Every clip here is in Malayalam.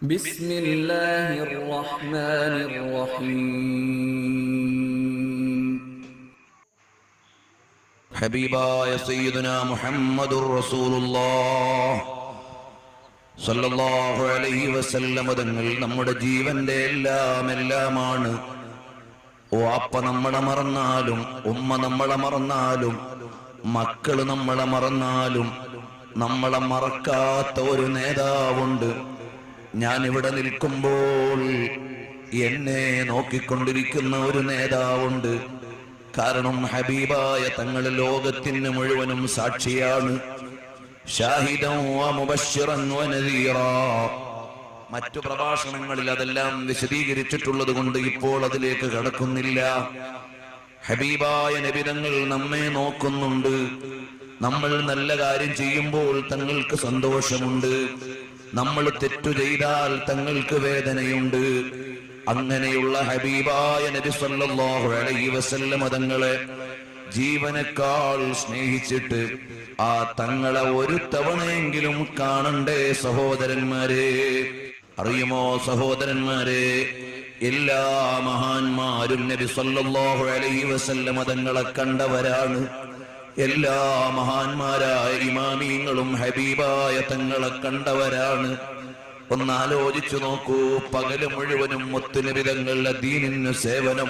بسم الله الرحمن الرحيم. ഹബീബായ സയ്യിദുനാ മുഹമ്മദുർ റസൂലുള്ളാഹ് സല്ലല്ലാഹു അലൈഹി വസല്ലം തങ്ങൾ നമ്മുടെ ജീവന്റെ എല്ലാമാണ്. വാപ്പ നമ്മളെ മറന്നാലും, ഉമ്മ നമ്മളെ മറന്നാലും, മക്കള് നമ്മളെ മറന്നാലും നമ്മളെ മറക്കാത്ത ഒരു നേതാവുണ്ട്. ഞാൻ ഇവിടെ നിൽക്കുമ്പോൾ എന്നെ നോക്കിക്കൊണ്ടിരിക്കുന്ന ഒരു നേതാവുണ്ട്. കാരണം ഹബീബായ തങ്ങൾ ലോകത്തിന് മുഴുവനും സാക്ഷിയാണ്. ഷാഹിദൻ വ മുബശ്ശിറൻ വ നദീറാ. മറ്റു പ്രഭാഷണങ്ങളിൽ അതെല്ലാം വിശദീകരിച്ചിട്ടുള്ളത് കൊണ്ട് ഇപ്പോൾ അതിലേക്ക് കടക്കുന്നില്ല. ഹബീബായ നബി തങ്ങൾ നമ്മെ നോക്കുന്നുണ്ട്. നമ്മൾ നല്ല കാര്യം ചെയ്യുമ്പോൾ തങ്ങൾക്ക് സന്തോഷമുണ്ട്. നമ്മൾ തെറ്റു ചെയ്താൽ തങ്ങൾക്ക് വേദനയുണ്ട്. അങ്ങനെയുള്ള ഹബീബായ നബി സല്ലല്ലാഹു അലൈഹി വസല്ലം തങ്ങളെ ജീവനേക്കാൾ സ്നേഹിച്ചിട്ട് ആ തങ്ങളെ ഒരു തവണയെങ്കിലും കാണണ്ടേ സഹോദരന്മാരെ? അറിയുമോ സഹോദരന്മാരെ, എല്ലാ മഹാന്മാരും നബി സല്ലല്ലാഹു അലൈഹി വസല്ലം തങ്ങളെ കണ്ടവരാണ്. എല്ലാ മഹാന്മാരായ ഇമാമീങ്ങളും ഹബീബായ തങ്ങളെ കണ്ടവരാണ്. ഒന്നാലോചിച്ചു നോക്കൂ. പകല് മുഴുവനും മുത്തുനബി തങ്ങളുടെ ദീനിന് സേവനം,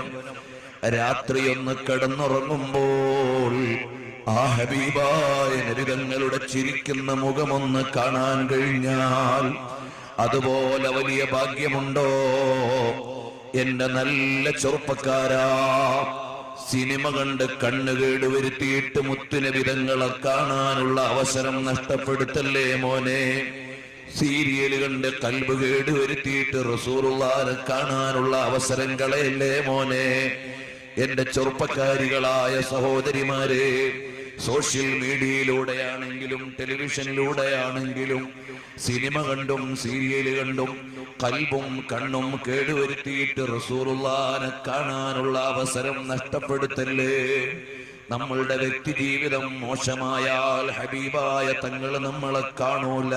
രാത്രി ഒന്ന് കിടന്നുറങ്ങുമ്പോൾ ആ ഹബീബായ നബി തങ്ങളുടെ ചിരിക്കുന്ന മുഖമൊന്ന് കാണാൻ കഴിഞ്ഞാൽ അതുപോലെ വലിയ ഭാഗ്യമുണ്ടോ? എന്റെ നല്ല ചെറുപ്പക്കാരാ, സിനിമ കണ്ട് കണ്ണുകേട് വരുത്തിയിട്ട് മുത്തുനബി തങ്ങളെ കാണാനുള്ള അവസരം നഷ്ടപ്പെടുത്തല്ലേ മോനെ. സീരിയൽ കണ്ട് കൽബ് കേട് വരുത്തിയിട്ട് റസൂലുള്ളാഹിനെ കാണാനുള്ള അവസരം കളയല്ലേ മോനെ. എന്റെ ചെറുപ്പക്കാരികളായ സഹോദരിമാരെ, സോഷ്യൽ മീഡിയയിലൂടെയാണെങ്കിലും ടെലിവിഷനിലൂടെയാണെങ്കിലും സിനിമ കണ്ടും സീരിയൽ കണ്ടും കൽബും കണ്ണും കേടുവരുത്തിയിട്ട് റസൂലുള്ളാഹിനെ കാണാനുള്ള അവസരം നഷ്ടപ്പെടുത്തല്ലേ. നമ്മളുടെ വ്യക്തി ജീവിതം മോശമായാൽ ഹബീബായ തങ്ങൾ നമ്മളെ കാണൂല.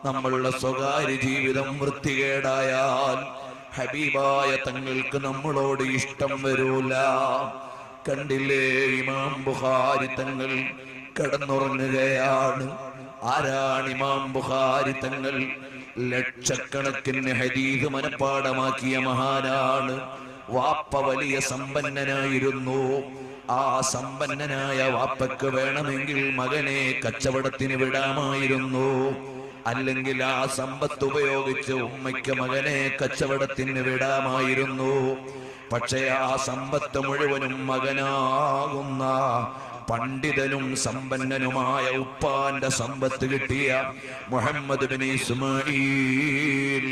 നമ്മളുടെ സ്വകാര്യ ജീവിതം വൃത്തികേടായാൽ ഹബീബായ തങ്ങൾക്ക് നമ്മളോട് ഇഷ്ടം വരൂല. കണ്ടില്ലേ, ഇമാം ബുഖാരി തങ്ങൾ കിടന്നുറങ്ങുകയാണ്. ആരാണ് ഇമാം ബുഖാരി തങ്ങൾ? ലക്ഷക്കണക്കിന് ഹദീസ് മനപ്പാടമാക്കിയ മഹാനാണ്. വാപ്പ വലിയ സമ്പന്നനായിരുന്നു. ആ സമ്പന്നനായ വാപ്പയ്ക്ക് വേണമെങ്കിൽ മകനെ കച്ചവടത്തിന് വിടാമായിരുന്നു. അല്ലെങ്കിൽ ആ സമ്പത്ത് ഉപയോഗിച്ച് ഉമ്മയ്ക്ക് മകനെ കച്ചവടത്തിന് വിടാമായിരുന്നു. പക്ഷേ ആ സമ്പത്ത് മുഴുവനും മകനാകുന്ന പണ്ഡിതനും സമ്പന്നനുമായ ഉപ്പാന്റെ സമ്പത്ത് കിട്ടിയ മുഹമ്മദ് ബിൻ ഇസ്മാഈൽ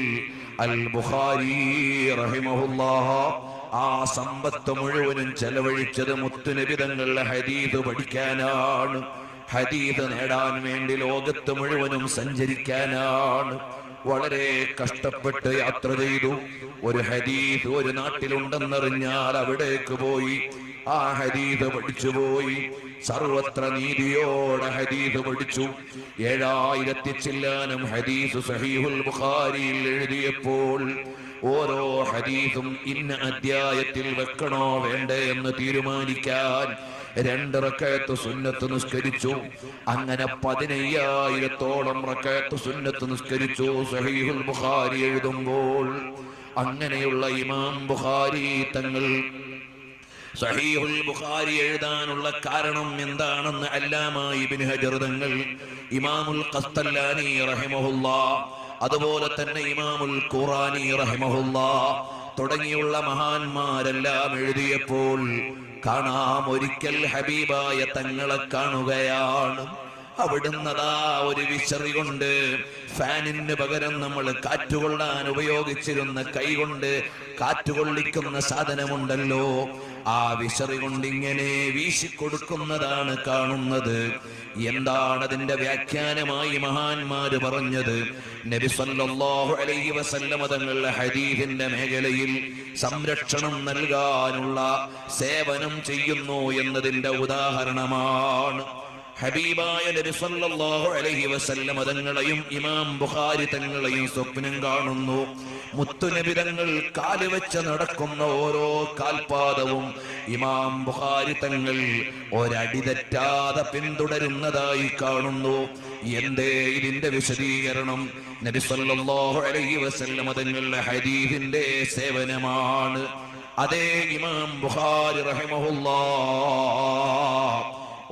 അൽ ബുഖാരി റഹിമഹുല്ലാഹ് ആ സമ്പത്ത് മുഴുവനും ചെലവഴിച്ചത് മുത്തുനബി തങ്ങളുടെ ഹദീസ് പഠിക്കാനാണ്. ഹദീസ് നേടാൻ വേണ്ടി ലോകത്ത് മുഴുവനും സഞ്ചരിക്കാനാണ്. വളരെ കഷ്ടപ്പെട്ട് യാത്ര ചെയ്തു. ഒരു ഹദീസ് ഒരു നാട്ടിലുണ്ടെന്നറിഞ്ഞാൽ അവിടേക്ക് പോയി ആ ഹദീസ് പഠിച്ചുപോയി. സർവത്ര നീതിയോടെ ഹദീസ് പഠിച്ചു. 7000 ചില്ലാനം ഹദീസ് സഹീഹുൽ ബുഖാരിയിൽ എഴുതിയപ്പോൾ ഓരോ ഹദീസും ഇന്ന അധ്യായത്തിൽ വെക്കണോ വേണ്ടേ എന്ന് തീരുമാനിക്കാൻ 2 റക്അത്ത് സുന്നത്ത് നിസ്കരിച്ചു. അങ്ങനെ 15000 റക്അത്ത് സുന്നത്ത് നിസ്കരിച്ചു സഹീഹുൽ ബുഖാരി എഴുതുമ്പോൾ. അങ്ങനെയുള്ള ഇമാം ബുഖാരി തങ്ങൾ സഹീഹുൽ ബുഖാരി എഴുതാനുള്ള കാരണം എന്താണെന്ന് അല്ലാമ ഇബ്നു ഹജർ തങ്ങൾ, ഇമാമുൽ ഖസ്തല്ലാനി റഹിമഹുല്ലാഹ്, അതുപോലെ തന്നെ ഇമാമുൽ ഖുറാനി റഹിമഹുല്ലാഹ് തുടങ്ങിയുള്ള മഹാന്മാരെല്ലാം എഴുതിയപ്പോൾ കാണാം ഒരിക്കൽ ഹബീബായ തങ്ങളെ കാണുകയാണ്. അവിടുന്നതാ ഒരു വിശറി കൊണ്ട്, ഫാനിന് പകരം നമ്മൾ കാറ്റുകൊള്ളാൻ ഉപയോഗിച്ചിരുന്ന കൈകൊണ്ട് കാറ്റുകൊള്ളിക്കുന്ന സാധനമുണ്ടല്ലോ, ആ വിശറി കൊണ്ട് ഇങ്ങനെ വീശിക്കൊടുക്കുന്നതാണ് കാണുന്നത്. എന്താണ് അതിന്റെ വ്യാഖ്യാനമായി മഹാന്മാര് പറഞ്ഞത്? നബി സല്ലല്ലാഹു അലൈഹി വസല്ലം തങ്ങളുടെ ഹദീസിന്റെ മേഖലയിൽ സംരക്ഷണം നൽകാനുള്ള സേവനം ചെയ്യുന്നു എന്നതിന്റെ ഉദാഹരണമാണ്. ഹബീബായ നബി സല്ലല്ലാഹു അലൈഹി വസല്ലം തങ്ങളെയും ഇമാം ബുഖാരി തങ്ങളെയും സ്വപ്നം കാണുന്നു. മുത്തുനബി തങ്ങൾ കാല് വെച്ച് നടക്കുന്ന ഓരോ കാൽപാദവും ഇമാം ബുഖാരി തങ്ങൾ ഒരടി തെറ്റാതെ പിന്തുടരുന്നതായി കാണുന്നു. എന്തേ ഇതിന്റെ വിശദീകരണം? നബി സല്ലല്ലാഹു അലൈഹി വസല്ലം തങ്ങളുടെ ഹദീസിന്റെ സേവനമാണ്. അതേ ഇമാം ബുഖാരി റഹിമഹുല്ലാഹ്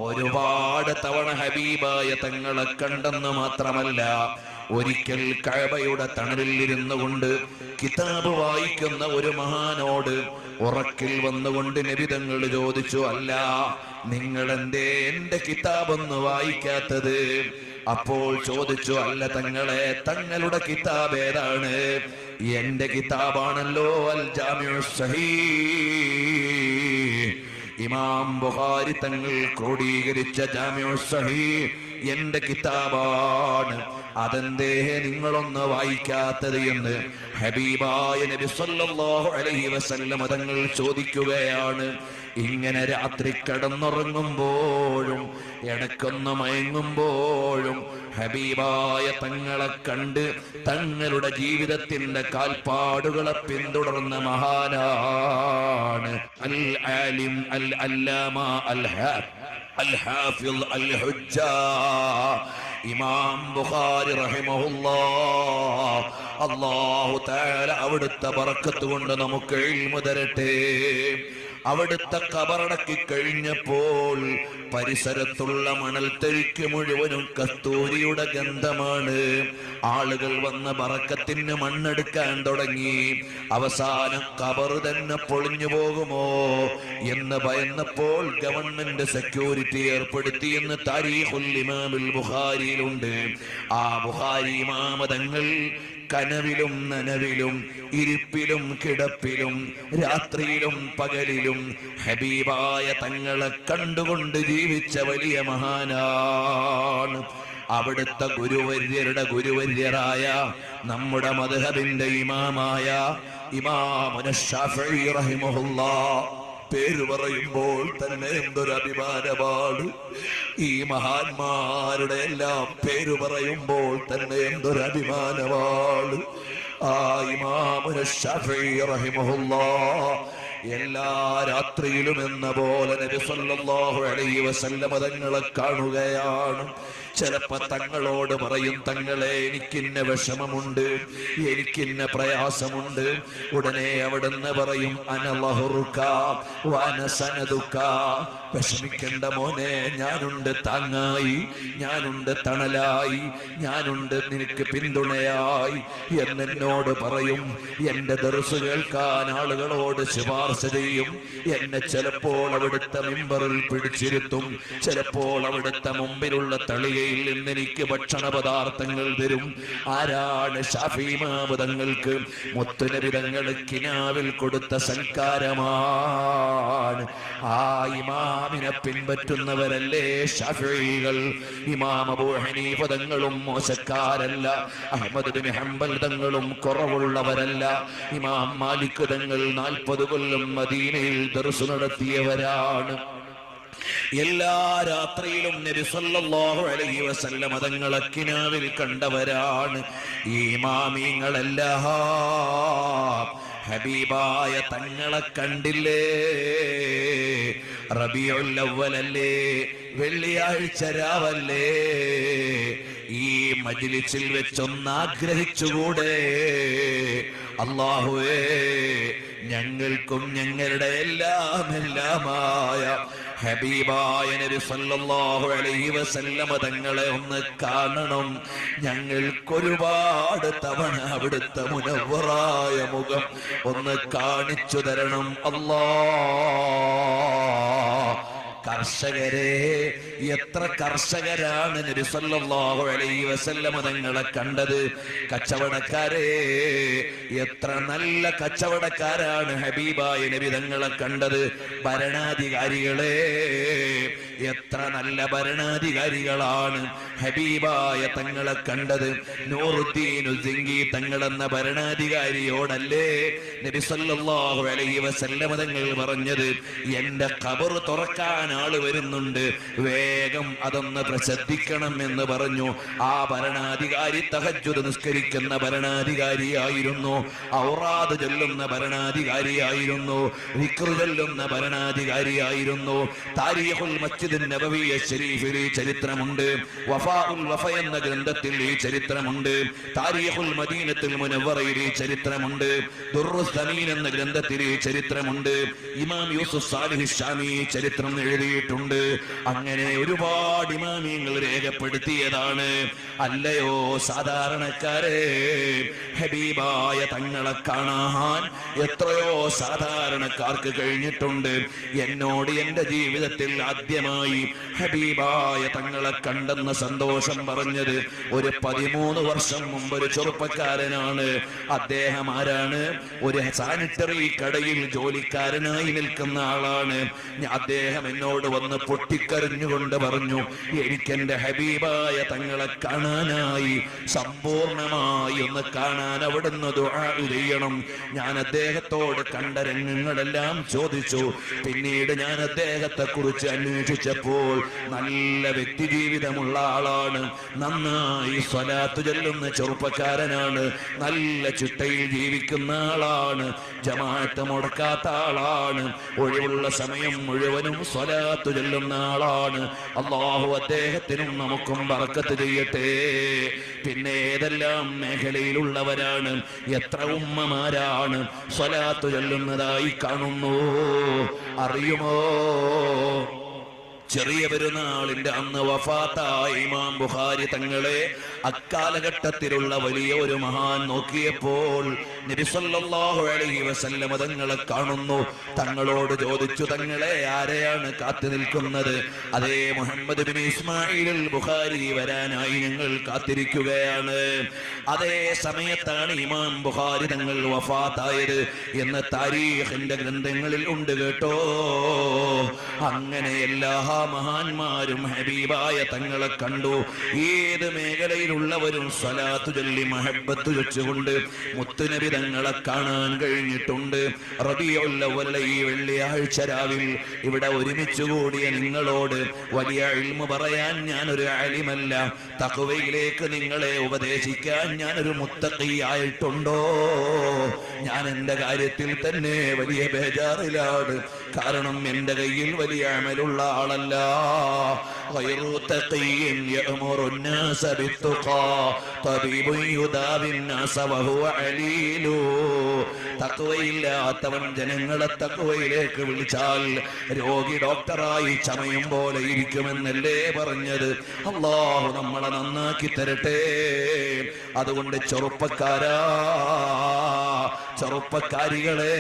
ഒരുപാട് തവണ ഹബീബായ തങ്ങളെ കണ്ടെന്ന് മാത്രമല്ല, ഒരിക്കൽ കഅബയുടെ തണലിൽ ഇരുന്നു കൊണ്ട് കിതാബ് വായിക്കുന്ന ഒരു മഹാനോട് ഉറക്കിൽ വന്നുകൊണ്ട് നബി തങ്ങൾ ചോദിച്ചു, അല്ല, നിങ്ങൾ എന്തേ എന്റെ കിതാബൊന്ന് വായിക്കാത്തത്? അപ്പോൾ ചോദിച്ചു, അല്ല തങ്ങളെ, തങ്ങളുടെ കിതാബ് ഏതാണ്? എന്റെ കിതാബാണല്ലോ അൽ ജാമിഉ സഹീഹ്, ഇമാം ബുഖാരി തങ്ങൾ ക്രോഡീകരിച്ച ജാമിഉ സഹീഹ് എന്റെ കിതാബാണ്. അതെന്തേ നിങ്ങളൊന്ന് വായിക്കാത്തത് എന്ന് ഹബീബായ നബി സല്ലല്ലാഹു അലൈഹി വസല്ലം തങ്ങൾ ചോദിക്കുകയാണ്. ഇങ്ങനെ രാത്രി കിടന്നുറങ്ങുമ്പോഴും ഇടക്കൊന്ന് മയങ്ങുമ്പോഴും ഹബീബായ തങ്ങളെ കണ്ട് തങ്ങളുടെ ജീവിതത്തിന്റെ കാൽപ്പാടുകളെ പിന്തുടർന്ന മഹാനാണ് അൽ ആലിം അൽ അല്ലാമ അൽ ഹാഫിൾ അൽ ഹുജ്ജ ഇമാം ബുഖാരി റഹിമഹുല്ലാഹ്. അല്ലാഹു തആല അവിടുത്തെ ബറക്കത്ത് കൊണ്ട് നമുക്ക് ഇൽമു തരട്ടെ. അവിടുത്തെ ഖബറടക്കി കഴിഞ്ഞപ്പോൾ പരിസരത്തുള്ള മണൽത്തരിക്ക് മുഴുവനും കസ്തൂരിയുടെ ഗന്ധമാണ്. ആളുകൾ വന്ന് ബറക്കത്തിന് മണ്ണെടുക്കാൻ തുടങ്ങി. അവസാനം ഖബർ തന്നെ പൊളിഞ്ഞു പോകുമോ എന്ന് ഭയന്നപ്പോൾ ഗവൺമെന്റ് സെക്യൂരിറ്റി ഏർപ്പെടുത്തി എന്ന് താരീഖുൽ ഇമാമുൽ ബുഖാരിയിലുണ്ട്. ആ ബുഖാരി ഇമാം തങ്ങൾ കനവിലും നനവിലും ഇരിപ്പിലും കിടപ്പിലും രാത്രിയിലും പകലിലും ഹബീബായ തങ്ങളെ കണ്ടുകൊണ്ട് ജീവിച്ച വലിയ മഹാനാണ്. അവിടുത്തെ ഗുരുവര്യരുടെ ഗുരുവര്യരായ നമ്മുടെ മദ്ഹബിന്റെ ഇമാമായ ഇമാമുന ശാഫിഈ റഹിമഹുല്ലാഹ് പേര് പറയുമ്പോൾ തന്നെ എന്തൊരു അഭിമാനമാണ്. ഈ മഹാന്മാരുടെ എല്ലാം പേര് പറയുമ്പോൾ തന്നെ എന്തൊരു അഭിമാനമാണ്. ആ ഇമാമുന ശാഫിഈ റഹിമഹുല്ലാഹ് എല്ലാ രാത്രിയിലും എന്ന പോലെ നബി സല്ലല്ലാഹു അലൈഹി വസല്ലം തങ്ങളെ കാണുകയാണ്. ചിലപ്പോ തങ്ങളോട് പറയും, തങ്ങളെ എനിക്കിന്ന വിഷമമുണ്ട്, എനിക്കിന്ന പ്രയാസമുണ്ട്. ഉടനെ അവിടുന്ന് പറയും, അനലഹുറുക വഅന സനദുക, വിഷമിക്കേണ്ട മോനെ, ഞാനുണ്ട് താങ്ങായി, ഞാനുണ്ട് തണലായി, ഞാനുണ്ട് നിനക്ക് പിന്തുണയായി എന്നോട് പറയും. എന്റെ ദർസ് കേൾക്കാൻ ആളുകളോട് ശുപാർശ ചെയ്യും. എന്നെ ചിലപ്പോൾ അവിടുത്തെ മിമ്പറിൽ പിടിച്ചിരുത്തും, ചിലപ്പോൾ അവിടുത്തെ മുമ്പിലുള്ള തളികയിൽ നിന്ന് എനിക്ക് ഭക്ഷണ പദാർത്ഥങ്ങൾ തരും. ആരാണ്? ശാഫിഈ ഇമാം തങ്ങൾക്ക് മുത്തുനബി തങ്ങൾ കിനാവിൽ കൊടുത്ത സൽക്കാരമാണ്. ആ ഇമാമിനെ പിൻപറ്റുന്നവരല്ലേ ശാഫിഈകൾ. ഇമാം അബൂ ഹനീഫ തങ്ങളും മോശക്കാരല്ല, അഹ്മദ് ബിൻ ഹംബൽ തങ്ങളും കുറവുള്ളവരല്ല. ഇമാം മാലിക് തങ്ങൾ 40 കൊല്ലം മദീനയിൽ ദർസ് നടത്തിയവരാണ്. എല്ലാ രാത്രിയിലും നബി സല്ലല്ലാഹു അലൈഹി വസല്ലം തങ്ങളെ കിനാവിൽ കണ്ടവരാണ്. ഈ ഇമാമിങ്ങളെല്ലാം ഹബീബായ തങ്ങളെ കണ്ടില്ലേ? റബീഉൽ അവ്വലല്ലേ, വെള്ളിയാഴ്ച രാവല്ലേ, ഈ മജ്ലിസിൽ വെച്ചൊന്ന് ആഗ്രഹിച്ചുകൂടെ? അല്ലാഹുവേ, ഞങ്ങൾക്കും ഞങ്ങളുടെ എല്ലാമായ ഹബീബായ നബി സല്ലല്ലാഹു അലൈഹി വസല്ലം തങ്ങളെ ഒന്ന് കാണണം. ഞങ്ങൾക്കൊരുപാട് തവണ അവിടുത്തെ മുനവ്വറായ മുഖം ഒന്ന് കാണിച്ചു തരണം അല്ലാഹ്. കർഷകരെ, എത്ര കർഷകരാണ് നബി സല്ലല്ലാഹു അലൈഹി വസല്ലം തങ്ങളെ കണ്ടത്. കച്ചവടക്കാരെ, എത്ര നല്ല കച്ചവടക്കാരാണ് ഹബീബായ നബി തങ്ങളെ കണ്ടത്. ഭരണാധികാരികളെ, എത്ര നല്ല ഭരണാധികാരികളാണ് ഹബീബായ തങ്ങളെ കണ്ടത്. നൂറുദ്ദീൻ സിംഗി തങ്ങളെന്ന ഭരണാധികാരിയോടല്ലേ നബി സല്ലല്ലാഹു അലൈഹി വസല്ലം തങ്ങൾ പറഞ്ഞത്, എന്റെ ഖബർ തുറക്കാൻ ആള് വരുന്നുണ്ട്, വേഗം അതൊന്ന് പ്രസിദ്ധിക്കണം എന്ന് പറഞ്ഞു. ആ ഭരണാധികാരി തഹജ്ജുദ് നിസ്കരിക്കുന്ന ഭരണാധികാരിയായിരുന്നു, ഔറാദ് ചൊല്ലുന്ന ഭരണാധികാരിയായിരുന്നു, ദിക്ർ ചൊല്ലുന്ന ഭരണാധികാരിയായിരുന്നു. താരീഖുൽ മസ്ജിദ് നബവി ശരീഫിൽ ഈ ചരിത്രമുണ്ട്, വഫാഉൽ വഫ എന്ന ഗ്രന്ഥത്തിൽ ഈ ചരിത്രമുണ്ട്, താരീഖുൽ മദീനത്തുൽ മുനവ്വറയിൽ ഈ ചരിത്രമുണ്ട്, ദുർറുസ് സമീൻ എന്ന ഗ്രന്ഥത്തിൽ ഈ ചരിത്രമുണ്ട്, ഇമാം യൂസുഫ് സാലിഹ് ശാമി ഈ ചരിത്രം എഴുതിയിട്ടുണ്ട്. അങ്ങനെ ഒരുപാട് ഇമാമിയങ്ങൾ രേഖപ്പെടുത്തിയതാണ്. അല്ലയോ സാധാരണക്കാരെ, ഹബീബായ തങ്ങളെ കാണാൻ എത്രയോ സാധാരണക്കാർക്ക് കഴിഞ്ഞിട്ടുണ്ട്. എന്നോട് എന്റെ ജീവിതത്തിൽ ആദ്യമായി ഹബീബായ തങ്ങളെ കണ്ടെന്ന സന്തോഷം പറഞ്ഞത് ഒരു 13 വർഷം മുമ്പ് ഒരു ചെറുപ്പക്കാരനാണ്. അദ്ദേഹം ആരാണ്? ഒരു സാനിറ്ററി കടയിൽ ജോലിക്കാരനായി നിൽക്കുന്ന ആളാണ്. അദ്ദേഹം എന്നോട് വന്ന് പൊട്ടിക്കരഞ്ഞുകൊണ്ട് പറഞ്ഞു, എനിക്കെന്റെ ഹബീബായ തങ്ങളെ കാണാനായി, സമ്പൂർണമായി ഒന്ന് കാണാൻ അവിടുന്ന് ദുആ ചെയ്യണം. ഞാൻ അദ്ദേഹത്തോട് കണ്ട രംഗങ്ങളെല്ലാം ചോദിച്ചു. പിന്നീട് ഞാൻ അദ്ദേഹത്തെ കുറിച്ച് അന്വേഷിച്ചപ്പോൾ നല്ല വ്യക്തി ജീവിതമുള്ള ആളാണ്, നന്നായി സ്വലാത്ത് ചൊല്ലുന്ന ചെറുപ്പക്കാരനാണ്, നല്ല ചിട്ടയിൽ ജീവിക്കുന്ന ആളാണ്, ജമാഅത്ത് മുടക്കാത്ത ആളാണ്, ഒഴിവുള്ള സമയം മുഴുവനും സ്വലാത്ത് ചൊല്ലുന്ന ആളാണ്. അല്ലാഹു അദ്ദേഹത്തിനും നമുക്കും ബർക്കത്ത് ചെയ്യട്ടെ. പിന്നെ ഏതെല്ലാം മേഖലയിലുള്ളവരാണ്, എത്ര ഉമ്മമാരാണ് സ്വലാത്ത് ചൊല്ലുന്നതായി കാണുന്നു അറിയുമോ? ചെറിയ പെരുന്നാളിന്റെ അന്ന് വഫാത്തായ ഇമാം ബുഖാരി തങ്ങളെ അക്കാലഘട്ടത്തിലുള്ള വലിയ ഒരു മഹാൻ നോക്കിയപ്പോൾ നബി സല്ലല്ലാഹു അലൈഹി വസല്ലം തങ്ങളെ കാണുന്നു. തങ്ങളോട് ചോദിച്ചു, തങ്ങളെ ആരെയാണ് കാത്തു നിൽക്കുന്നത്? അതേ, മുഹമ്മദ് ബിൻ ഇസ്മായിൽ ബുഖാരി വരാനായി ഞങ്ങൾ കാത്തിരിക്കുകയാണ്. അതേ സമയത്താണ് ഇമാം ബുഖാരി തങ്ങൾ വഫാത്തായത് എന്ന് താരീഖിന്റെ ഗ്രന്ഥങ്ങളിൽ ഉണ്ട് കേട്ടോ. അങ്ങനെ എല്ലാ മഹാന്മാരും ഹബീബായ തങ്ങളെ കണ്ടു. ഏത് മേഖലയിലുള്ളവരും സ്വലാത്ത് ചൊല്ലി മഹബ്ബത്ത് വെച്ചുകൊണ്ട് മുത്തുനബി തങ്ങളെ കാണാൻ കഴിഞ്ഞിട്ടുണ്ട്. റബീഉൽ അവ്വൽ ഈ വെള്ളിയാഴ്ച രാവിൽ ഇവിടെ ഒരുമിച്ച് കൂടിയ നിങ്ങളോട് വലിയ ഇൽമു പറയാൻ ഞാനൊരു ആലിമല്ല, തഖ്വയിലേക്ക് നിങ്ങളെ ഉപദേശിക്കാൻ ഞാനൊരു മുത്തഖിയായിട്ടുണ്ടോ? ഞാൻ എന്റെ കാര്യത്തിൽ തന്നെ വലിയ ബേജാറിലാണ്. കാരണം എന്റെ കയ്യിൽ വലിയ അമലുള്ള ആളല്ല. غير تقي يأمر الناس بالتقى طبيب يداوي الناس وهو عليل. തഖ്വയില്ലാത്തവൻ ജനങ്ങളെ തഖ്വയിലേക്ക് വിളിച്ചാൽ രോഗി ഡോക്ടറായി ചമയും പോലെ ഇരിക്കുമെന്നല്ലേ പറഞ്ഞത്? അല്ലാഹു നമ്മളെ നന്നാക്കി തരട്ടെ. അതുകൊണ്ട് ചെറുപ്പക്കാരികളെ,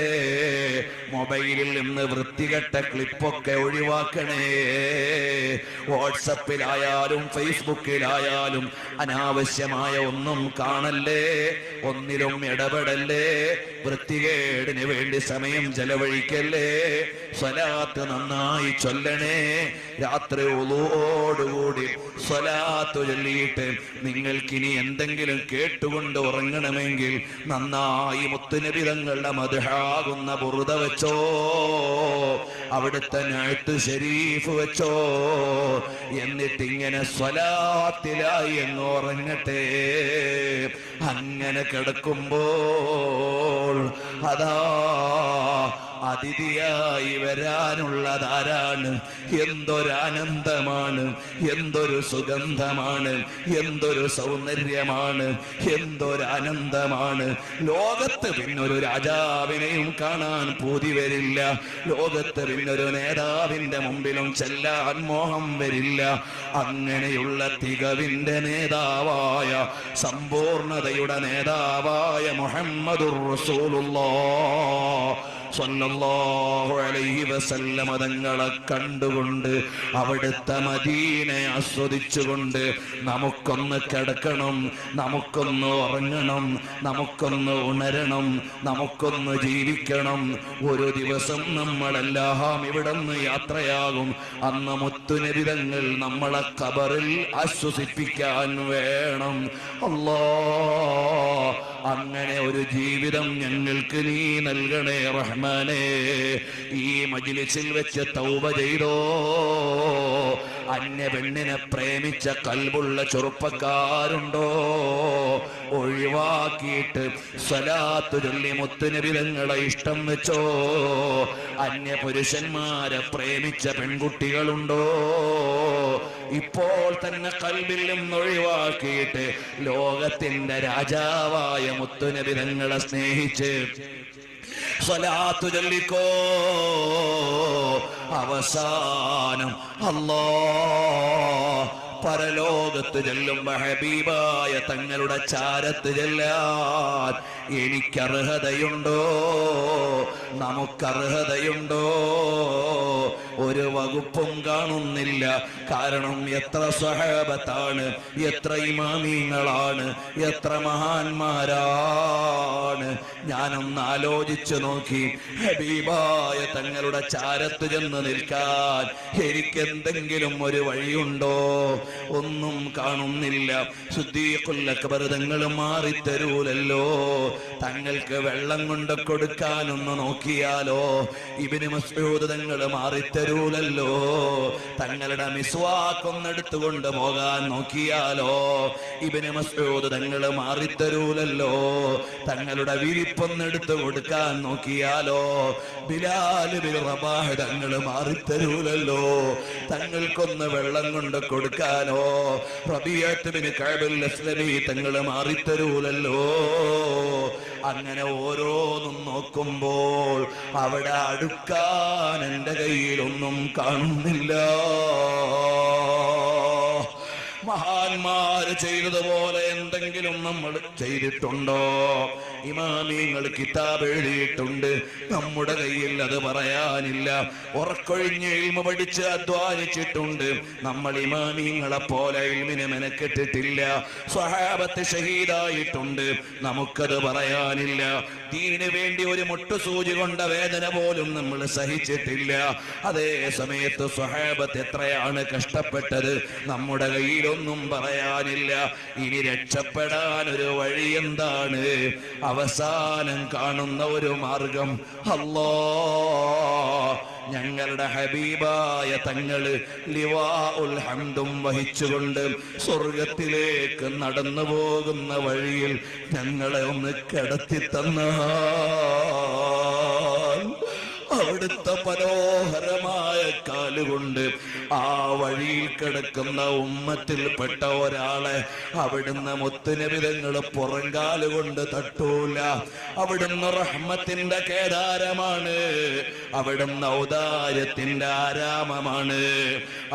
മൊബൈലിൽ നിന്ന് വൃത്തികെട്ട ക്ലിപ്പൊക്കെ ഒഴിവാക്കണേ. വാട്സപ്പിലായാലും ഫേസ്ബുക്കിലായാലും അനാവശ്യമായ ഒന്നും കാണല്ലേ, ഒന്നിലും ഇടപെടല്ലേ, വൃത്തികേടിന് വേണ്ടി സമയം ചെലവഴിക്കല്ലേ. സ്വലാത്ത് നന്നായി ചൊല്ലണേ. രാത്രി ഉളൂവോടുകൂടി സ്വലാത്ത് ചൊല്ലിയിട്ട് നിങ്ങൾക്കിനി എന്തെങ്കിലും കേട്ടുകൊണ്ട് ഉറങ്ങണമെങ്കിൽ നന്നായി മുത്തുനബി തങ്ങളുടെ മദ്ഹാകുന്ന ബുർദ വെച്ചോ, അവിടുത്തെ നഅ്ത് ശരീഫ് വെച്ചോ. എന്നിട്ട് ഇങ്ങനെ സ്വലാത്തിലായി അങ്ങ് ഉറങ്ങട്ടെ. അങ്ങനെ കിടക്കുമ്പോൾ അതാ അതിഥിയായി വരാനുള്ളതാരാണ്? എന്തൊരാനന്ദമാണ്, എന്തൊരു സുഗന്ധമാണ്, എന്തൊരു സൗന്ദര്യമാണ്, എന്തൊരാനന്ദമാണ്. ലോകത്ത് പിന്നൊരു രാജാവിനെയും കാണാൻ പൂതി വരില്ല, ലോകത്ത് പിന്നൊരു നേതാവിന്റെ മുമ്പിലും ചെല്ലാൻ മോഹം വരില്ല. അങ്ങനെയുള്ള തികവിന്റെ നേതാവായ, സമ്പൂർണതയുടെ നേതാവായ മുഹമ്മദുർ റസൂലുള്ളാഹ് സ്വല്ലല്ലാഹു അലൈഹി വസല്ലം തങ്ങളെ കണ്ടുകൊണ്ട് അവിടുത്തെ മദീനയെ ആസ്വദിച്ചുകൊണ്ട് നമുക്കൊന്ന് കിടക്കണം, നമുക്കൊന്ന് ഉറങ്ങണം, നമുക്കൊന്ന് ഉണരണം, നമുക്കൊന്ന് ജീവിക്കണം. ഒരു ദിവസം നമ്മളെല്ലാം ഇവിടുന്ന് യാത്രയാകും. അന്ന് മുത്തുനബി തങ്ങൾ നമ്മളെ ഖബറിൽ ആശ്വസിപ്പിക്കാൻ വേണം. അല്ലാഹ് അങ്ങനെ ഒരു ജീവിതം ഞങ്ങൾക്ക് നീ നൽകണേ റഹ്മാനേ. ഈ മജ്ലിസിൽ വെച്ച് തൗബ ചെയ്തോ. അന്യ പെണ്ണിനെ പ്രേമിച്ച കൽബുള്ള ചെറുപ്പക്കാരുണ്ടോ? ഒഴിവാക്കിയിട്ട് സ്വലാത്ത് ചൊല്ലി മുത്തുനബി തങ്ങളെ ഇഷ്ടം വെച്ചോ. അന്യ പുരുഷന്മാരെ പ്രേമിച്ച പെൺകുട്ടികളുണ്ടോ? ഇപ്പോൾ തന്നെ കൽബിൽ നിന്ന് ഒഴിവാക്കിയിട്ട് ലോകത്തിന്റെ രാജാവായ മുത്തുനബി തങ്ങളെ സ്നേഹിച്ച് സ്വലാത്ത് ചൊല്ലിക്കോ. അവസാനം അല്ലാഹ് പരലോകത്ത് ചെല്ലുമ്പോ ഹബീബായ തങ്ങളുടെ ചാരത്ത് ചെല്ലാൻ എനിക്കർഹതയുണ്ടോ? നമുക്കർഹതയുണ്ടോ? ഒരു വകുപ്പും കാണുന്നില്ല. കാരണം എത്ര സ്വഹാബത്താണ്, എത്ര ഇമാമീങ്ങളാണ്, എത്ര മഹാന്മാരാണ്. ഞാനൊന്ന് ആലോചിച്ചു നോക്കി. ഹബീബായ തങ്ങളുടെ ചാരത്ത് ചെന്ന് നിൽക്കാൻ എനിക്കെന്തെങ്കിലും ഒരു വഴിയുണ്ടോ? ഒന്നും കാണുന്നില്ല. സിദ്ദീഖുൽ അക്ബർ തങ്ങൾ മാറിത്തരൂലല്ലോ. തങ്ങൾക്ക് വെള്ളം കൊണ്ട് കൊടുക്കാനൊന്ന് നോക്കിയാലോ? ഇബ്നു മസ്ഊദ് തങ്ങൾ മാറിത്തരൂലല്ലോ. തങ്ങളുടെ മിസ്വാക്കൊന്നെടുത്തുകൊണ്ട് പോകാൻ നോക്കിയാലോ? ഇബ്നു മസ്ഊദ് തങ്ങൾ മാറിത്തരൂലല്ലോ. തങ്ങളുടെ വിരിപ്പൊന്നെടുത്ത് കൊടുക്കാൻ നോക്കിയാലോ? ബിലാൽ ബിൻ റബാഹ് തങ്ങൾ മാറിത്തരൂലല്ലോ. തങ്ങൾക്കൊന്ന് വെള്ളം കൊണ്ട് കൊടുക്കാനോ? റബീഅത്ത് ബിൻ കഅബ് അസ്ലമി തങ്ങൾ മാറിത്തരൂലല്ലോ. അങ്ങനെ ഓരോന്നും നോക്കുമ്പോൾ അവിടെ അടുക്കാൻ എൻ്റെ കയ്യിലൊന്നും കാണുന്നില്ല. മഹാന്മാര് ചെയ്തതുപോലെ എന്തെങ്കിലും നമ്മൾ ചെയ്തിട്ടുണ്ടോ? ഇമാമിങ്ങൾ കിതാബ് എഴുതിയിട്ടുണ്ട്, നമ്മുടെ കയ്യിൽ അത് പറയാനില്ല. ഉറക്കൊഴിഞ്ഞ് ഇൽമ പഠിച്ച് അധ്വാനിച്ചിട്ടുണ്ട്. നമ്മൾ ഇമാമിങ്ങളെ പോലെ ഇൽമിനെ മെനക്കെട്ടിട്ടില്ല. സ്വഹാബത്ത് ഷഹീദായിട്ടുണ്ട്, നമുക്കത് പറയാനില്ല. ദീനിന് വേണ്ടി ഒരു മുട്ടുസൂചി കൊണ്ട വേദന പോലും നമ്മൾ സഹിച്ചിട്ടില്ല. അതേ സമയത്ത് സ്വഹാബത്ത് എത്രയാണ് കഷ്ടപ്പെട്ടത്, നമ്മുടെ കയ്യിലൊന്നും പറയാനില്ല. ഇനി രക്ഷപ്പെടാൻ ഒരു വഴി എന്താണ്? അവസാനം കാണുന്ന ഒരു മാർഗം, അല്ലാഹ് ഞങ്ങളുടെ ഹബീബായ തങ്ങള് ലിവാഉൽ ഹംദും വഹിച്ചുകൊണ്ട് സ്വർഗത്തിലേക്ക് നടന്നു പോകുന്ന വഴിയിൽ ഞങ്ങളെ ഒന്ന് കിടത്തി തന്നാൽ അവിടുത്തെ മനോഹരമായ കാലുകൊണ്ട് ആ വഴിയിൽ കിടക്കുന്ന ഉമ്മത്തിൽപ്പെട്ട ഒരാളെ അവിടുന്ന് മുത്തുനബി തങ്ങൾ പുറങ്കാലുകൊണ്ട് തട്ടൂല. അവിടുന്ന് റഹ്മത്തിന്റെ കേദാരമാണ്, അവിടുന്ന് ഔദാര്യത്തിന്റെ ആരാമമാണ്.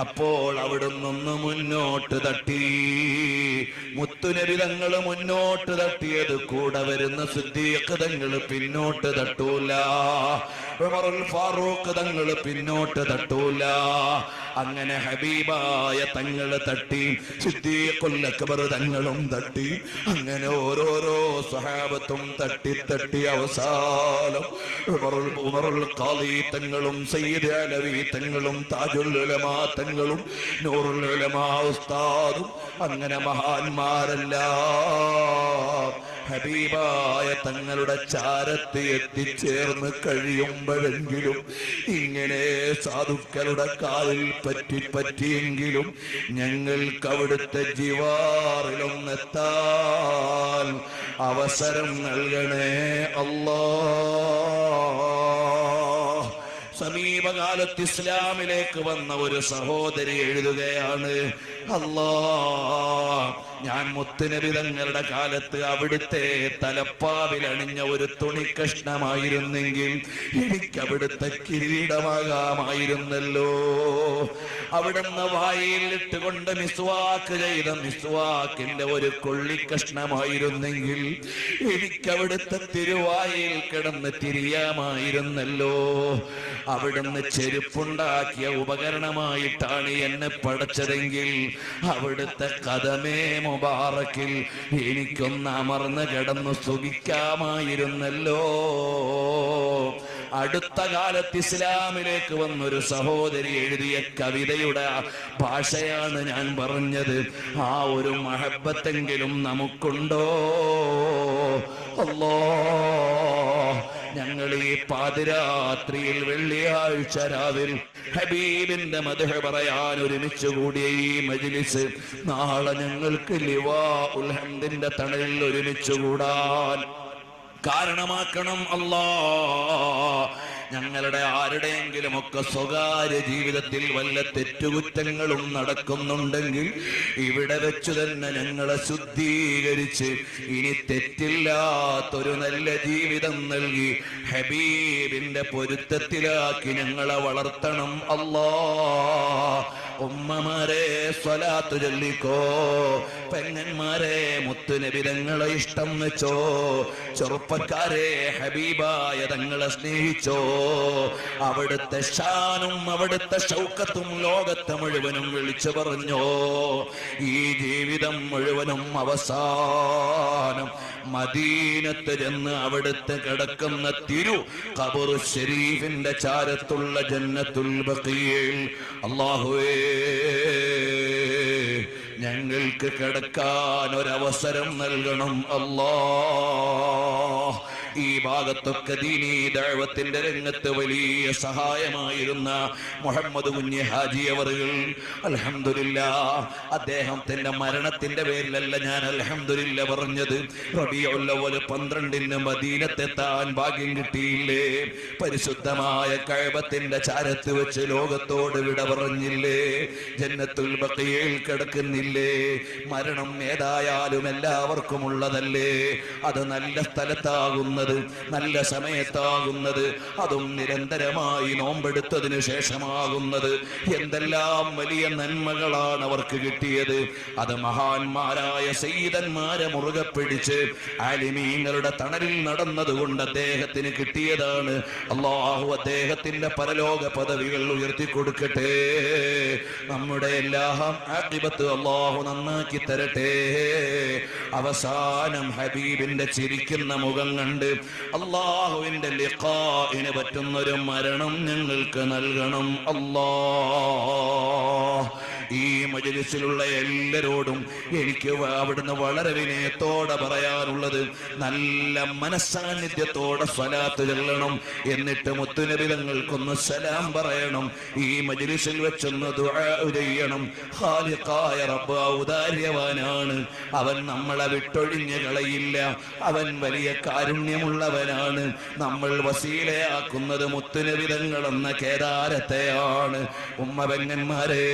അപ്പോൾ അവിടുന്ന് ഒന്ന് മുന്നോട്ട് തട്ടി. മുത്തുനബി തങ്ങൾ മുന്നോട്ട് തട്ടിയത് കൂടെ വരുന്ന സിദ്ദീഖ് തങ്ങൾ പിന്നോട്ട് തട്ടൂല. ഉമറുൽ ഫാറൂഖ് തങ്ങൾ പിന്നോട്ട് തട്ടൂല. അങ്ങനെ ഹബീബായ തങ്ങൾ തട്ടി, സിദ്ദീഖുൽ അക്ബർ തങ്ങളും തട്ടി. അങ്ങനെ ഓരോരോ സ്വഹാബത്തും തട്ടി തട്ടി അവസാനം ഉമറുൽ ഖാദി തങ്ങളും സയ്യിദ് അലവി തങ്ങളും താജുൽ ഉലമാ തങ്ങളും നൂറുൽ ഉലമാ ഉസ്താദും അങ്ങനെ മഹാന്മാരെല്ലാം ഹബീബായ തങ്ങളുടെ ചാരത്ത് എത്തിച്ചേർന്ന് കഴിയുമ്പോഴെങ്കിലും ഇങ്ങനെ സാധുക്കളുടെ കാലിൽ പറ്റിയെങ്കിലും ഞങ്ങൾക്ക് അവിടുത്തെ ജിവാറിലൊന്നെത്താൻ അവസരം നൽകണേ അല്ലാഹ്. സമീപകാലത്ത് ഇസ്ലാമിലേക്ക് വന്ന ഒരു സഹോദരി എഴുതുകയാണ്, അല്ലാഹ് ഞാൻ മുത്തുനബി തങ്ങളുടെ കാലത്ത് അവിടുത്തെ തലപ്പാവിൽ അണിഞ്ഞ ഒരു തുണിക്കഷ്ണമായിരുന്നെങ്കിൽ എനിക്ക് അവിടുത്തെ കിരീടമാകാമായിരുന്നല്ലോ. അവിടുന്ന് വായിൽ ഇട്ടുകൊണ്ട് മിസ്വാക്ക് ചെയ്ത മിസ്വാക്കിന്റെ ഒരു കൊള്ളിക്കഷ്ണമായിരുന്നെങ്കിൽ എനിക്ക് അവിടുത്തെ തിരുവായിൽ കിടന്ന് തിരിയാമായിരുന്നല്ലോ. അവിടുന്ന് ചെരുപ്പുണ്ടാക്കിയ ഉപകരണമായിട്ടാണ് എന്നെ പടച്ചതെങ്കിൽ അവിടുത്തെ കദമേ മുബാറക്കിൽ എനിക്കൊന്ന് അമർന്ന് കിടന്നു സുഖിക്കാമായിരുന്നല്ലോ. അടുത്ത കാലത്ത് ഇസ്ലാമിലേക്ക് വന്നൊരു സഹോദരി എഴുതിയ കവിതയുടെ ഭാഷയാണ് ഞാൻ പറഞ്ഞത്. ആ ഒരു മഹബത്തെങ്കിലും നമുക്കുണ്ടോ? അല്ലാഹ് ഞങ്ങൾ ഈ പാതിരാത്രിയിൽ വെള്ളിയാഴ്ച രാവിൽ ഹബീബിന്റെ മദ്ഹ് പറയാൻ ഒരുമിച്ച് കൂടിയ ഈ മജ്ലിസ് നാളെ ഞങ്ങൾക്ക് ലിവാഉൽ ഹംദിന്റെ തണലിൽ ഒരുമിച്ച് കൂടാൻ കാരണമാക്കണം അല്ലാഹ്. ഞങ്ങളുടെ ആരുടെയെങ്കിലും ഒക്കെ സ്വകാര്യ ജീവിതത്തിൽ വല്ല തെറ്റുകുറ്റങ്ങളും നടക്കുന്നുണ്ടെങ്കിൽ ഇവിടെ വെച്ചു തന്നെ ഞങ്ങളെ ശുദ്ധീകരിച്ച് ഇനി തെറ്റില്ലാത്തൊരു നല്ല ജീവിതം നൽകി ഹബീബിന്റെ പൊരുത്തത്തിലാക്കി ഞങ്ങളെ വളർത്തണം അല്ലാഹ്. ഉമ്മമാരെ സ്വലാത്ത് ചൊല്ലിക്കോ, പെങ്ങന്മാരെ മുത്തുനബി തങ്ങളെ ഇഷ്ടം വെച്ചോ, ചെറുപ്പക്കാരെ ഹബീബായ തങ്ങളെ സ്നേഹിച്ചോ. അവിടുത്തെ ഷാനും അവിടുത്തെ ഷൗക്കത്തും ലോകത്തെ മുഴുവനും വിളിച്ചു പറഞ്ഞോ. ഈ ജീവിതം മുഴുവനും അവസാനം മദീനത്ത് ചെന്ന് അവിടുത്തെ കിടക്കുന്ന തിരു ഖബർ ശരീഫിന്റെ ചാരത്തുള്ള ജന്നത്തുൽ ബഖീൽ അല്ലാഹുവേ ഞങ്ങൾക്ക് കിടക്കാൻ ഒരവസരം നൽകണം അല്ലാഹ്. ഈ ഭാഗത്തൊക്കെ ദീനീ ദഅവത്തിന്റെ രംഗത്ത് വലിയ സഹായമായിരുന്ന മുഹമ്മദ് കുഞ്ഞി ഹാജി അവറുകൾ അൽഹംദുലില്ലാഹ് അദ്ദേഹത്തിന്റെ മരണത്തിന്റെ പേരിലല്ല ഞാൻ അൽഹംദുലില്ലാഹ് പറഞ്ഞത്. റബീഉൽ അവ്വൽ 12 മദീനത്തെത്താൻ ഭാഗ്യം കിട്ടിയില്ലേ? പരിശുദ്ധമായ കഅബത്തിന്റെ ചാരത്ത് വെച്ച് ലോകത്തോട് വിട പറഞ്ഞില്ലേ? ജന്നത്തുൽ ബഖീൽ കിടക്കുന്നില്ലേ? മരണം ഏതായാലും എല്ലാവർക്കും ഉള്ളതല്ലേ? അത് നല്ല സ്ഥലത്താകുന്നത്, നല്ല സമയത്താകുന്നത്, അതും നിരന്തരമായി നോമ്പെടുത്തതിനു ശേഷമാകുന്നത്. എന്തെല്ലാം വലിയ നന്മകളാണ് അവർക്ക് കിട്ടിയത്. അത് മഹാന്മാരായ സയ്യിദന്മാരെ മുറുകെ പിടിച്ച് ആലിമീങ്ങളുടെ തണലിൽ നടന്നതുകൊണ്ട് അദ്ദേഹത്തിന് കിട്ടിയതാണ്. അല്ലാഹു അദ്ദേഹത്തിന്റെ പരലോക പദവികൾ ഉയർത്തി കൊടുക്കട്ടെ. നമ്മുടെ എല്ലാം ആഖിബത്ത് അല്ലാഹു നന്നാക്കി തരട്ടെ. അവസാനം ഹബീബിന്റെ ചിരിക്കുന്ന മുഖം കണ്ട് അല്ലാഹുവിന്റെ ലിഖാഇന് പറ്റുന്നൊരു മരണം ഞങ്ങൾക്ക് നൽകണം അല്ലാഹ്. ഈ മജ്ലിസിലുള്ള എല്ലാരോടും എനിക്ക് അവിടുന്ന് വളരെ വിനയത്തോടെ പറയാനുള്ളത്, നല്ല മനസ്സാന്നിധ്യത്തോടെ സ്വലാത്ത് ചൊല്ലണം. എന്നിട്ട് മുത്തുനബി തങ്ങൾക്കൊന്ന് സലാം പറയണം. ഈ മജ്ലിസിൽ വെച്ചൊന്ന് ദുആ ചെയ്യണം. ഖാലിഖായ റബ്ബ് ഔദാര്യവാനാണ്. അവൻ നമ്മളെ വിട്ടൊഴിഞ്ഞ് കളയില്ല. അവൻ വലിയ കാരുണ്യമുള്ളവനാണ്. നമ്മൾ വസീലയാക്കുന്നത് മുത്തുനബി തങ്ങൾ എന്ന കേദാരത്തെയാണ്. ഉമ്മ പെങ്ങന്മാരെ,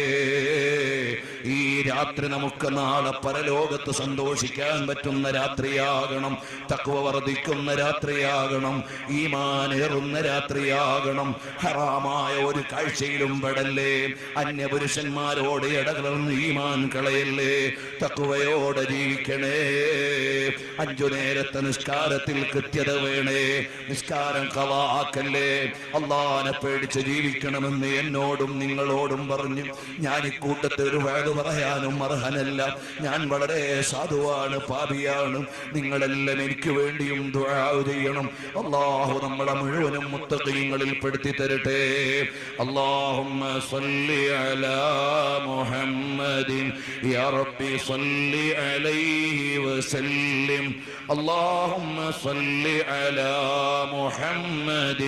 ഈ രാത്രി നമുക്ക് നാളെ പരലോകത്ത് സന്തോഷിക്കാൻ പറ്റുന്ന രാത്രിയാകണം. തഖ്വ വർദ്ധിക്കുന്ന രാത്രിയാകണം. ഈമാനേറുന്ന രാത്രിയാകണം. ഹറാമായ ഒരു കാഴ്ചയിലും പെടല്ലേ. അന്യപുരുഷന്മാരോട് ഇടകലർന്ന് ഈമാൻ കളയല്ലേ. തഖ്വയോടെ ജീവിക്കണേ. 5 നേരത്തെ നിസ്കാരത്തിൽ കൃത്യത വേണേ. നിസ്കാരം ഖളാക്കല്ലേ. അല്ലാഹനെ പേടിച്ച് ജീവിക്കണമെന്ന് എന്നോടും നിങ്ങളോടും പറഞ്ഞു. ഞാൻ ഇക്കൂട്ടത്തിൽ ഒരു വാദ് പറയാനും അർഹനല്ല. ഞാൻ വളരെ സാധുവാണ്, പാപിയാണ്. നിങ്ങളെല്ലാം എനിക്ക് വേണ്ടിയും ദുആ ചെയ്യണം. അല്ലാഹു നമ്മളെ മുഴുവനും മുത്തഖീങ്ങളിൽ പെടുത്തി തരട്ടെ. അല്ലാഹുമ്മ സ്വല്ലി അലാ മുഹമ്മദിൻ യാ റബ്ബി സ്വല്ലി അലൈഹി വസല്ലിം. اللهم صل على محمد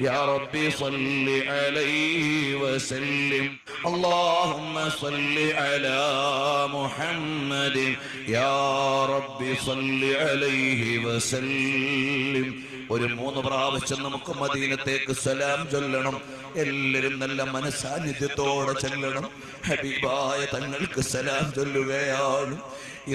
يا ربي صل عليه وسلم. اللهم صل على محمد يا ربي صل عليه وسلم. ഒരു 3 പ്രാവശ്യം നമുക്ക് മദീനത്തേക്ക് സലാം ചൊല്ലണം. എല്ലാവരും നല്ല മനസാന്നിധ്യത്തോടെ ചൊല്ലണം. ഹബീബായ തങ്ങൾക്ക് സലാം ചൊല്ലുകയാണ്.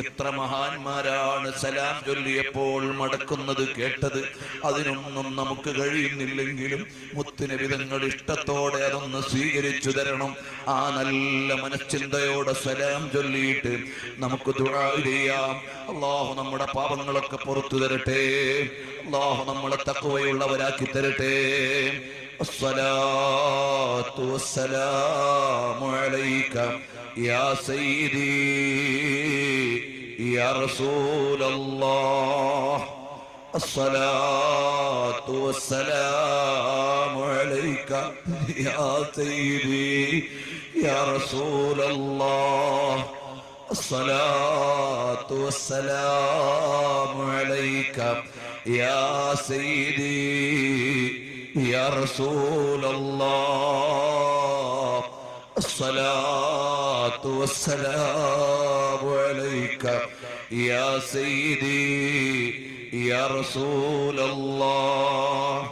എത്ര മഹാന്മാരാണ് സലാം ചൊല്ലിയപ്പോൾ മടക്കുന്നത് കേട്ടത്. അതിനൊന്നും നമുക്ക് കഴിയുന്നില്ലെങ്കിലും മുത്തുനബി തങ്ങൾ ഇഷ്ടത്തോടെ അതൊന്ന് സ്വീകരിച്ചു തരണം. ആ നല്ല മനശ്ചിന്തയോടെ സലാം ചൊല്ലിയിട്ട് നമുക്ക് ദുആ ചെയ്യാം. അല്ലാഹു നമ്മുടെ പാപങ്ങളൊക്കെ പുറത്തു തരട്ടെ. അല്ലാഹു നമ്മളെ തഖ്വയുള്ളവരാക്കി തരട്ടെ. അസ്സലാത്തു വസ്സലാമു അലൈക യാ സയ്യിദി യാ റസൂലല്ലാഹ്. അസ്സലാത്തു വസ്സലാമു അലൈക യാ സയ്യിദി യാ റസൂലല്ലാഹ്. الصلاة والسلام عليك يا سيدي يا رسول الله الصلاة والسلام عليك يا سيدي يا رسول الله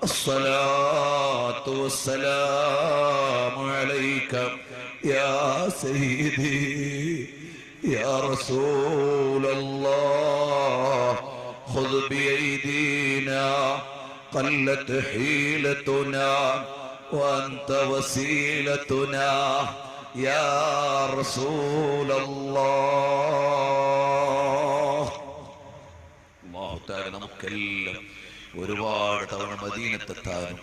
الصلاة والسلام عليك يا سيدي يا رسول الله خذ بأيدينا قلت حيلتنا وأنت وسيلتنا يا رسول الله. അല്ലാഹു തആല നമുക്കെല്ലാം ഒരുപാട് തവണ മദീനത്തെത്താനും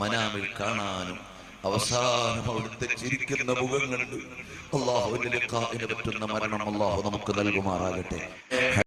മനാമിൽ കാണാനും അവസാനം അവിടുത്തെ ചിരിക്കുന്ന മുഖം കണ്ട് അല്ലാഹുവിന്റെ ലിഖാഇന് പറ്റുന്ന മരണം അല്ലാഹു നമുക്ക് നൽകുമാറാകട്ടെ.